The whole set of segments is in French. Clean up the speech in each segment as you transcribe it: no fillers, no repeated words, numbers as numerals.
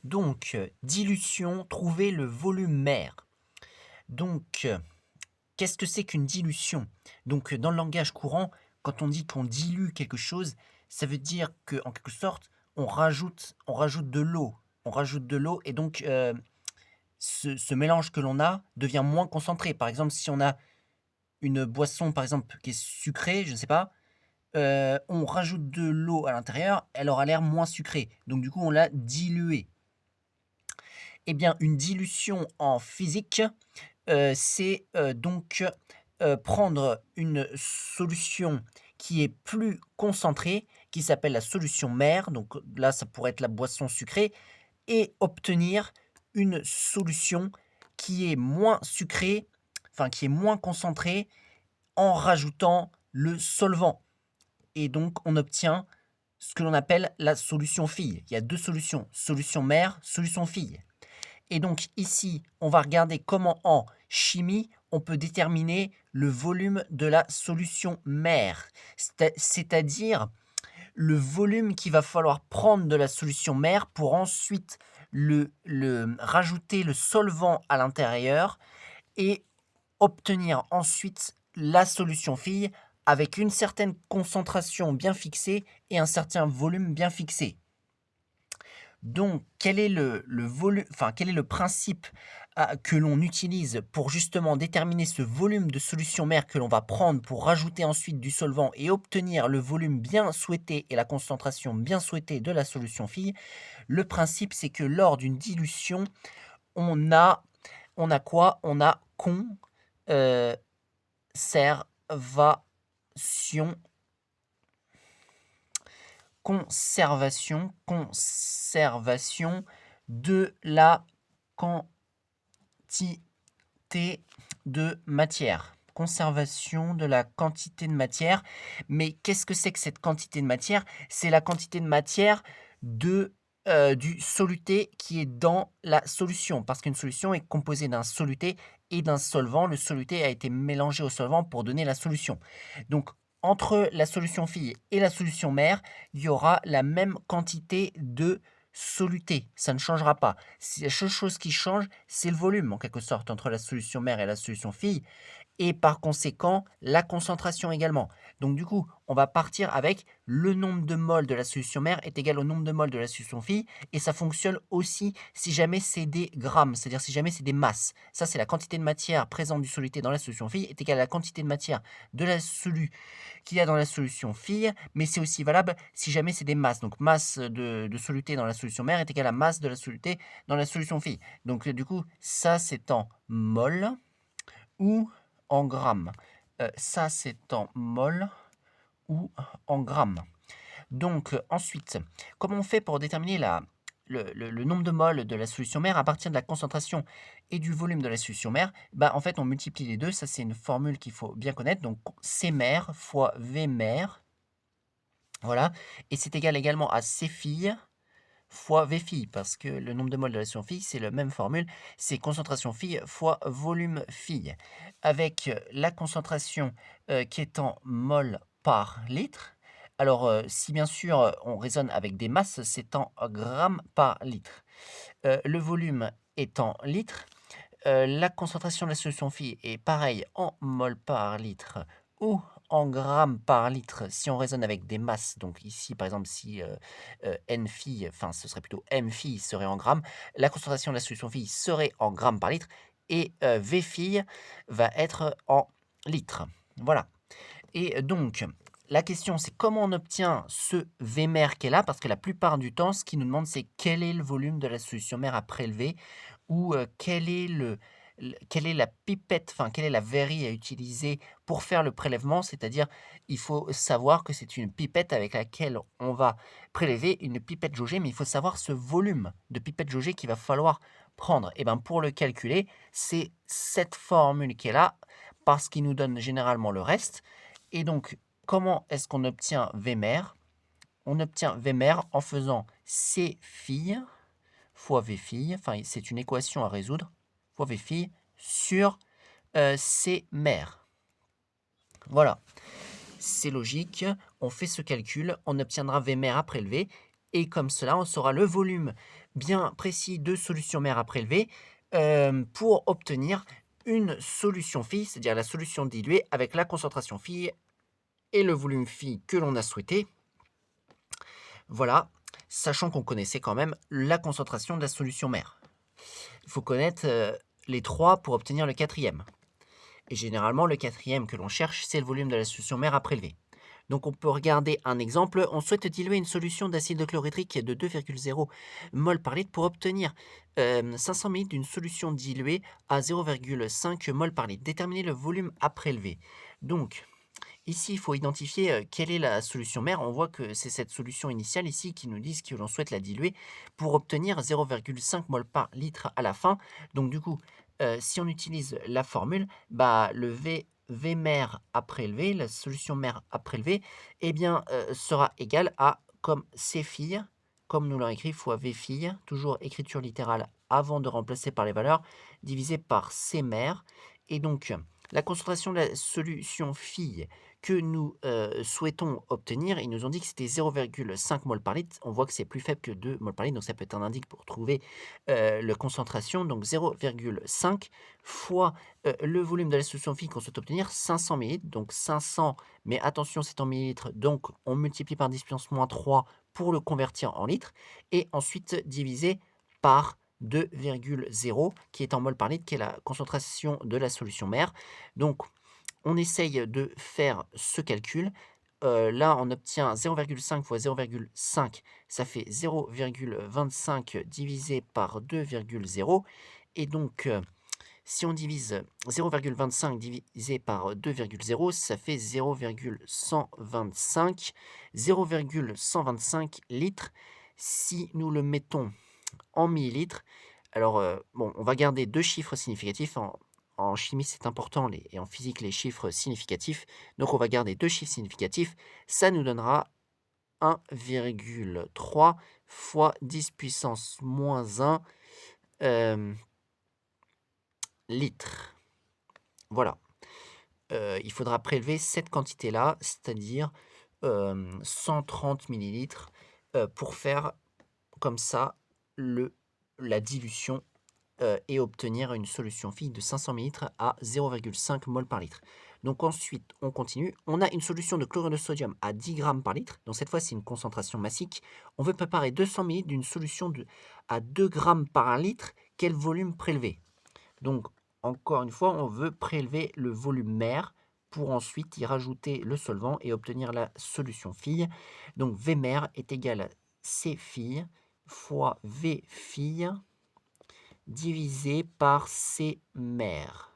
Donc, dilution, trouver le volume mère. Donc, qu'est-ce que c'est qu'une dilution? Donc, dans le langage courant, quand on dit qu'on dilue quelque chose, ça veut dire qu'en quelque sorte, on rajoute de l'eau. On rajoute de l'eau et donc, ce mélange que l'on a devient moins concentré. Par exemple, si on a une boisson, par exemple, qui est sucrée, je ne sais pas, on rajoute de l'eau à l'intérieur, elle aura l'air moins sucrée. Donc du coup, on l'a diluée. Eh bien, une dilution en physique, c'est, donc, prendre une solution qui est plus concentrée, qui s'appelle la solution mère, donc là, ça pourrait être la boisson sucrée et obtenir une solution qui est moins sucrée, enfin qui est moins concentrée en rajoutant le solvant et donc on obtient ce que l'on appelle la solution fille. Il y a 2 solutions, solution mère, solution fille. Et donc ici, on va regarder comment en chimie, on peut déterminer le volume de la solution mère. C'est-à-dire le volume qu'il va falloir prendre de la solution mère pour ensuite rajouter le solvant à l'intérieur et obtenir ensuite la solution fille avec une certaine concentration bien fixée et un certain volume bien fixé. Donc, quel est le volume, enfin, quel est le principe que l'on utilise pour justement déterminer ce volume de solution mère que l'on va prendre pour rajouter ensuite du solvant et obtenir le volume bien souhaité et la concentration bien souhaitée de la solution fille? Le principe, c'est que lors d'une dilution, on a, on a quoi? On a euh, conservation, conservation de la quantité de matière. Conservation de la quantité de matière. Mais qu'est-ce que c'est que cette quantité de matière? C'est la quantité de matière du soluté qui est dans la solution. Parce qu'une solution est composée d'un soluté et d'un solvant. Le soluté a été mélangé au solvant pour donner la solution. Donc, entre la solution fille et la solution mère, il y aura la même quantité de soluté. Ça ne changera pas. La seule chose qui change, c'est le volume, en quelque sorte, entre la solution mère et la solution fille et par conséquent la concentration également. Donc du coup, on va partir avec le nombre de moles de la solution mère est égal au nombre de moles de la solution fille et ça fonctionne aussi si jamais c'est des grammes, c'est-à-dire si jamais c'est des masses. Ça, c'est la quantité de matière présente du soluté dans la solution fille est égale à la quantité de matière de la solu qu'il y a dans la solution fille, mais c'est aussi valable si jamais c'est des masses. Donc masse de soluté dans la solution mère est égale à masse de la soluté dans la solution fille. Donc du coup, ça c'est en mol ou en grammes. Ça, c'est en mol ou en grammes. Donc, ensuite, comment on fait pour déterminer le nombre de moles de la solution mère à partir de la concentration et du volume de la solution mère? Bah, en fait, on multiplie les deux. Ça, c'est une formule qu'il faut bien connaître. Donc, C mère fois V mère. Voilà. Et c'est égal également à C fille fois V fille, parce que le nombre de moles de la solution fille, c'est la même formule, c'est concentration fille fois volume fille. Avec la concentration qui est en mol par litre. Alors, si bien sûr on raisonne avec des masses, c'est en grammes par litre. Le volume est en litres. La concentration de la solution fille est pareil en mol par litre ou en grammes par litre si on raisonne avec des masses. Donc ici, par exemple, si N phi, enfin ce serait plutôt M phi serait en grammes, la concentration de la solution phi serait en grammes par litre et V phi va être en litres. Voilà. Et donc, la question, c'est comment on obtient ce V mère qui est là, parce que la plupart du temps, ce qui nous demande, c'est quel est le volume de la solution mère à prélever ou quelle est la pipette, enfin, quelle est la verrie à utiliser pour faire le prélèvement. C'est-à-dire, il faut savoir que c'est une pipette avec laquelle on va prélever une pipette jaugée, mais il faut savoir ce volume de pipette jaugée qu'il va falloir prendre. Et bien, pour le calculer, c'est cette formule qui est là, parce qu'il nous donne généralement le reste. Et donc, comment est-ce qu'on obtient V mère? On obtient V mère en faisant C fille fois V fille, enfin c'est une équation à résoudre, fois V fille sur C mère. Voilà, c'est logique, on fait ce calcul, on obtiendra V mère à prélever, et comme cela, on saura le volume bien précis de solution mère à prélever pour obtenir une solution fille, c'est-à-dire la solution diluée avec la concentration fille et le volume fille que l'on a souhaité. Voilà, sachant qu'on connaissait quand même la concentration de la solution mère. Il faut connaître les trois pour obtenir le quatrième. Et généralement, le quatrième que l'on cherche, c'est le volume de la solution mère à prélever. Donc on peut regarder un exemple. On souhaite diluer une solution d'acide chlorhydrique de 2,0 mol par litre pour obtenir 500 ml d'une solution diluée à 0,5 mol par litre. Déterminer le volume à prélever. Donc ici, il faut identifier quelle est la solution mère. On voit que c'est cette solution initiale ici qui nous dit que l'on souhaite la diluer pour obtenir 0,5 mol par litre à la fin. Donc du coup, si on utilise la formule, bah, le V mère à prélever, la solution mère à prélever, eh bien, sera égal à, comme C fille, comme nous l'avons écrit, fois V fille, toujours écriture littérale avant de remplacer par les valeurs, divisé par C mère. Et donc, la concentration de la solution fille que nous souhaitons obtenir, ils nous ont dit que c'était 0,5 mol par litre. On voit que c'est plus faible que 2 mol par litre, donc ça peut être un indice pour trouver la concentration. Donc 0,5 fois le volume de la solution fille qu'on souhaite obtenir, 500 ml. Donc 500, mais attention, c'est en millilitres, donc on multiplie par 10 puissance moins 3 pour le convertir en litres. Et ensuite divisé par 2,0 qui est en mol par litre, qui est la concentration de la solution mère. Donc, on essaye de faire ce calcul. Là, on obtient 0,5 fois 0,5, ça fait 0,25 divisé par 2,0. Et donc, si on divise 0,25 divisé par 2,0, ça fait 0,125. 0,125 litres. Si nous le mettons en millilitres, alors, bon, on va garder 2 chiffres significatifs. En chimie, c'est important et en physique, les chiffres significatifs. Donc on va garder 2 chiffres significatifs. Ça nous donnera 1,3 fois 10 puissance moins 1 litres. Voilà. Il faudra prélever cette quantité-là, c'est-à-dire 130 millilitres, pour faire comme ça la dilution et obtenir une solution fille de 500 ml à 0,5 mol par litre. Donc ensuite, on continue. On a une solution de chlorure de sodium à 10 grammes par litre. Donc cette fois, c'est une concentration massique. On veut préparer 200 ml d'une solution à 2 grammes par litre. Quel volume prélever? Donc, encore une fois, on veut prélever le volume mère pour ensuite y rajouter le solvant et obtenir la solution fille. Donc, V mère est égal à C fille fois V fille divisé par C mère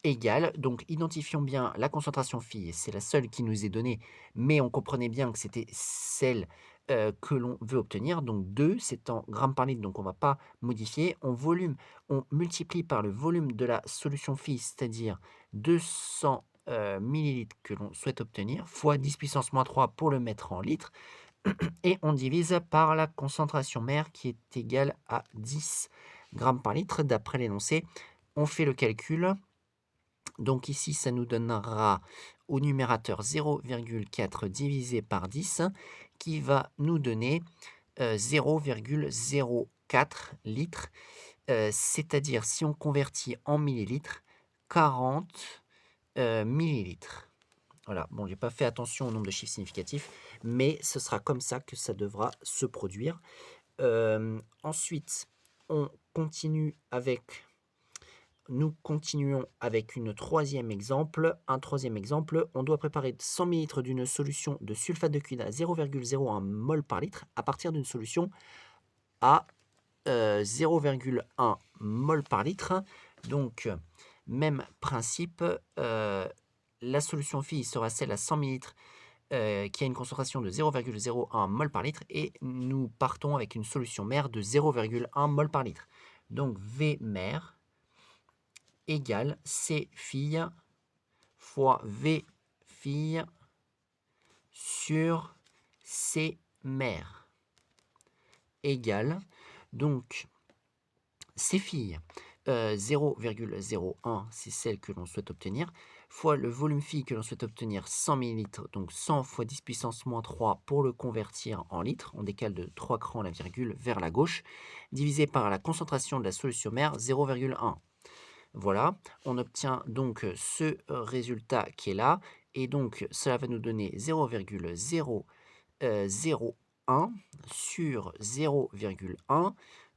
égale, donc identifions bien la concentration fille, c'est la seule qui nous est donnée, mais on comprenait bien que c'était celle que l'on veut obtenir, donc 2, c'est en grammes par litre, donc on ne va pas modifier. On multiplie par le volume de la solution fille, c'est-à-dire 200 millilitres que l'on souhaite obtenir, fois 10 puissance moins 3 pour le mettre en litres, et on divise par la concentration mère qui est égale à 10 grammes par litre d'après l'énoncé. On fait le calcul. Donc ici, ça nous donnera au numérateur 0,4 divisé par 10 qui va nous donner 0,04 litres. C'est-à-dire, si on convertit en millilitres, 40 millilitres. Voilà, bon, j'ai pas fait attention au nombre de chiffres significatifs, mais ce sera comme ça que ça devra se produire. Ensuite, nous continuons avec un troisième exemple. On doit préparer 100 ml d'une solution de sulfate de cuivre à 0,01 mol par litre à partir d'une solution à 0,1 mol par litre. Donc, même principe, la solution fille sera celle à 100 ml qui a une concentration de 0,01 mol par litre et nous partons avec une solution mère de 0,1 mol par litre. Donc V mère égale C fille fois V fille sur C mère égale donc C fille 0,01, c'est celle que l'on souhaite obtenir, fois le volume fille que l'on souhaite obtenir, 100 millilitres, donc 100 fois 10 puissance moins 3 pour le convertir en litres. On décale de 3 crans la virgule vers la gauche, divisé par la concentration de la solution mère, 0,1. Voilà, on obtient donc ce résultat qui est là, et donc cela va nous donner 0,001 sur 0,1.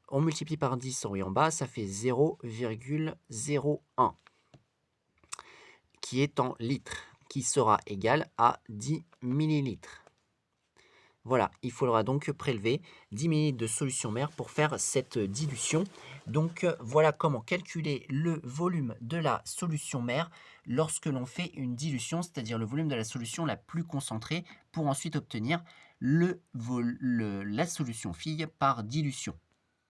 On multiplie par 10 en haut et en bas, ça fait 0,01 qui est en litres, qui sera égal à 10 millilitres. Voilà, il faudra donc prélever 10 ml de solution mère pour faire cette dilution. Donc voilà comment calculer le volume de la solution mère lorsque l'on fait une dilution, c'est-à-dire le volume de la solution la plus concentrée, pour ensuite obtenir la solution fille par dilution.